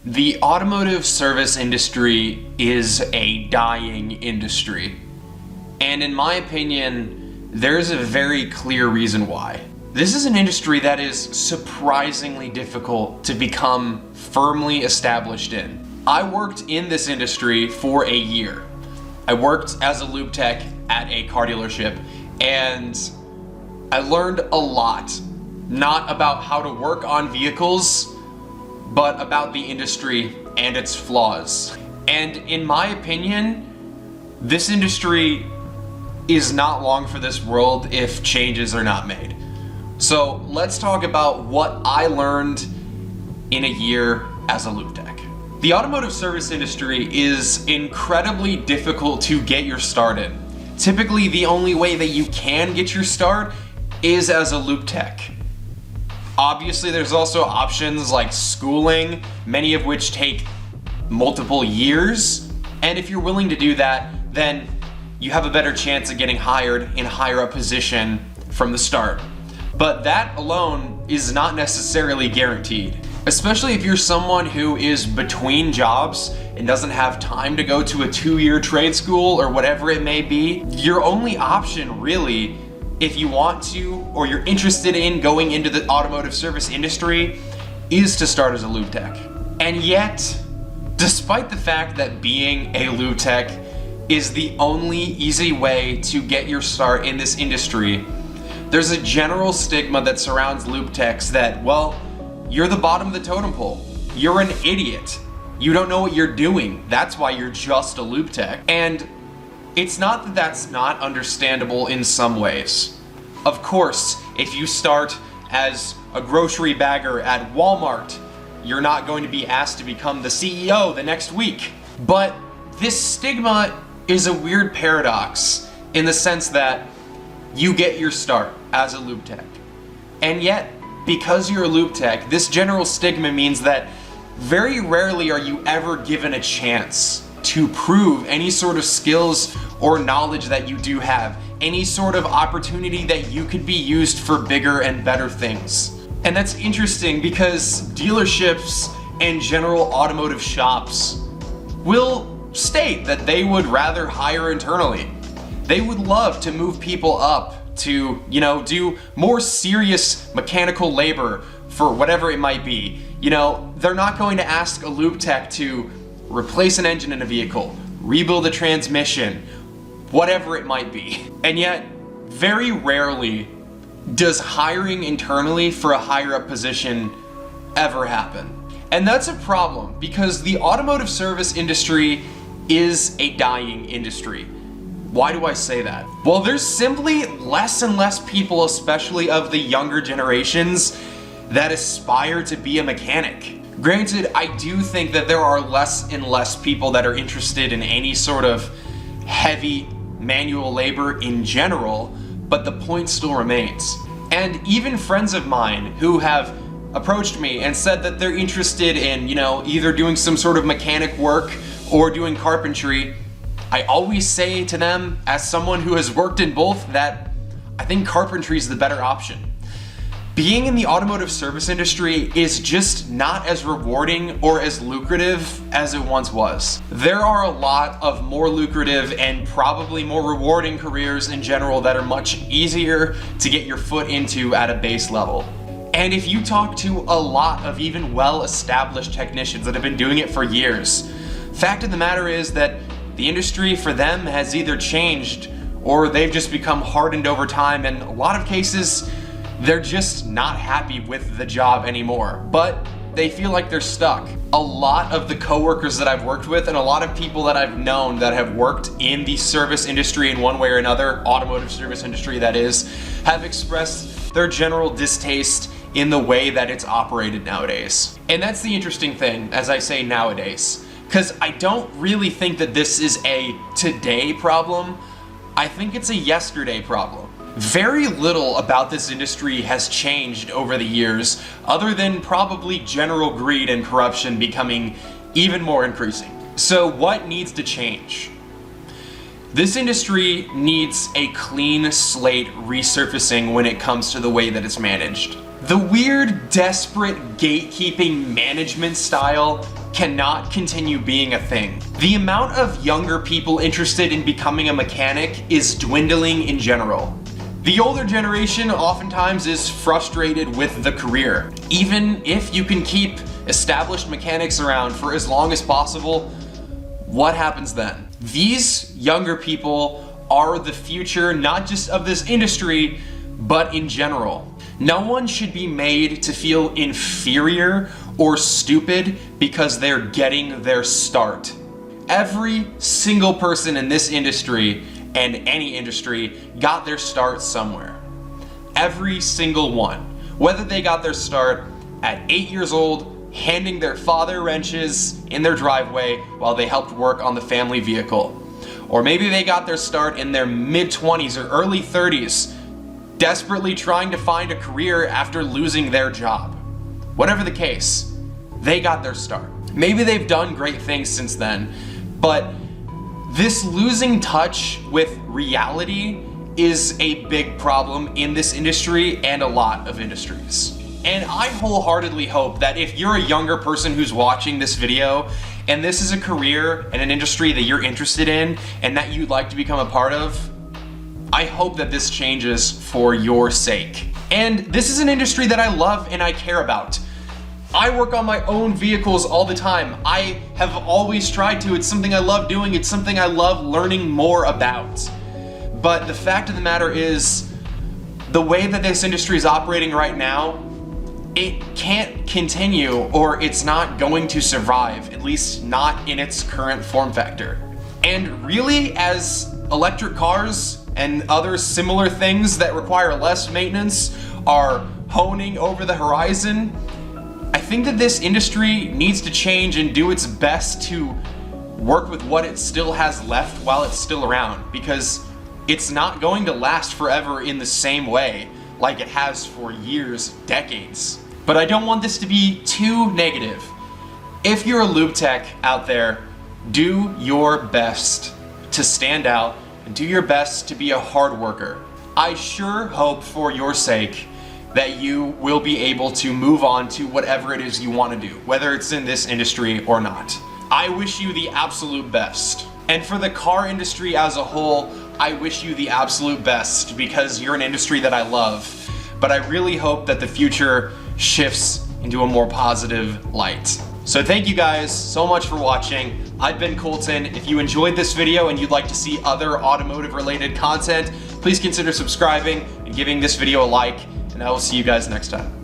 The automotive service industry is a dying industry. And in my opinion, there's a very clear reason why. This is an industry that is surprisingly difficult to become firmly established in. I worked in this industry for a year. I worked as a lube tech at a car dealership, and I learned a lot, not about how to work on vehicles, but about the industry and its flaws. And in my opinion, this industry is not long for this world if changes are not made. So let's talk about what I learned in a year as a lube tech. The automotive service industry is incredibly difficult to get your start in. Typically, the only way that you can get your start is as a lube tech. Obviously, there's also options like schooling, many of which take multiple years. And if you're willing to do that, then you have a better chance of getting hired in a higher up position from the start. But that alone is not necessarily guaranteed. Especially if you're someone who is between jobs and doesn't have time to go to a 2-year trade school or whatever it may be. Your only option really, if you want to or you're interested in going into the automotive service industry, is to start as a lube tech. And yet, despite the fact that being a lube tech is the only easy way to get your start in this industry, there's a general stigma that surrounds lube techs that, well, you're the bottom of the totem pole. You're an idiot. You don't know what you're doing. That's why you're just a lube tech. And it's not that that's not understandable in some ways. Of course, if you start as a grocery bagger at Walmart, you're not going to be asked to become the CEO the next week. But this stigma is a weird paradox in the sense that you get your start as a lube tech. And yet, because you're a lube tech, this general stigma means that very rarely are you ever given a chance to prove any sort of skills or knowledge that you do have, any sort of opportunity that you could be used for bigger and better things. And that's interesting because dealerships and general automotive shops will state that they would rather hire internally. They would love to move people up to, do more serious mechanical labor for whatever it might be. They're not going to ask a lube tech to replace an engine in a vehicle, rebuild a transmission, whatever it might be. And yet, very rarely does hiring internally for a higher up position ever happen. And that's a problem because the automotive service industry is a dying industry. Why do I say that? Well, there's simply less and less people, especially of the younger generations, that aspire to be a mechanic. Granted, I do think that there are less and less people that are interested in any sort of heavy manual labor in general, but the point still remains. And even friends of mine who have approached me and said that they're interested in, either doing some sort of mechanic work or doing carpentry, I always say to them, as someone who has worked in both, that I think carpentry is the better option. Being in the automotive service industry is just not as rewarding or as lucrative as it once was. There are a lot of more lucrative and probably more rewarding careers in general that are much easier to get your foot into at a base level. And if you talk to a lot of even well-established technicians that have been doing it for years, fact of the matter is that the industry for them has either changed or they've just become hardened over time. In a lot of cases, they're just not happy with the job anymore, but they feel like they're stuck. A lot of the coworkers that I've worked with and a lot of people that I've known that have worked in the service industry in one way or another, automotive service industry that is, have expressed their general distaste in the way that it's operated nowadays. And that's the interesting thing, as I say nowadays, because I don't really think that this is a today problem. I think it's a yesterday problem. Very little about this industry has changed over the years, other than probably general greed and corruption becoming even more increasing. So what needs to change? This industry needs a clean slate resurfacing when it comes to the way that it's managed. The weird, desperate gatekeeping management style cannot continue being a thing. The amount of younger people interested in becoming a mechanic is dwindling in general. The older generation oftentimes is frustrated with the career. Even if you can keep established mechanics around for as long as possible, what happens then? These younger people are the future, not just of this industry, but in general. No one should be made to feel inferior or stupid because they're getting their start. Every single person in this industry and any industry got their start somewhere. Every single one. Whether they got their start at 8 years old, handing their father wrenches in their driveway while they helped work on the family vehicle. Or maybe they got their start in their mid-20s or early 30s, desperately trying to find a career after losing their job. Whatever the case, they got their start. Maybe they've done great things since then, but this losing touch with reality is a big problem in this industry and a lot of industries. And I wholeheartedly hope that if you're a younger person who's watching this video and this is a career and an industry that you're interested in and that you'd like to become a part of, I hope that this changes for your sake. And this is an industry that I love and I care about. I work on my own vehicles all the time. I have always tried to. It's something I love doing. It's something I love learning more about. But the fact of the matter is, the way that this industry is operating right now, it can't continue, or it's not going to survive, at least not in its current form factor. And really, as electric cars and other similar things that require less maintenance are honing over the horizon, I think that this industry needs to change and do its best to work with what it still has left while it's still around, because it's not going to last forever in the same way like it has for years, decades. But I don't want this to be too negative. If you're a lube tech out there, do your best to stand out and do your best to be a hard worker. I sure hope for your sake that you will be able to move on to whatever it is you want to do, whether it's in this industry or not. I wish you the absolute best. And for the car industry as a whole, I wish you the absolute best because you're an industry that I love. But I really hope that the future shifts into a more positive light. So thank you guys so much for watching. I've been Colton. If you enjoyed this video and you'd like to see other automotive related content, please consider subscribing and giving this video a like, and I will see you guys next time.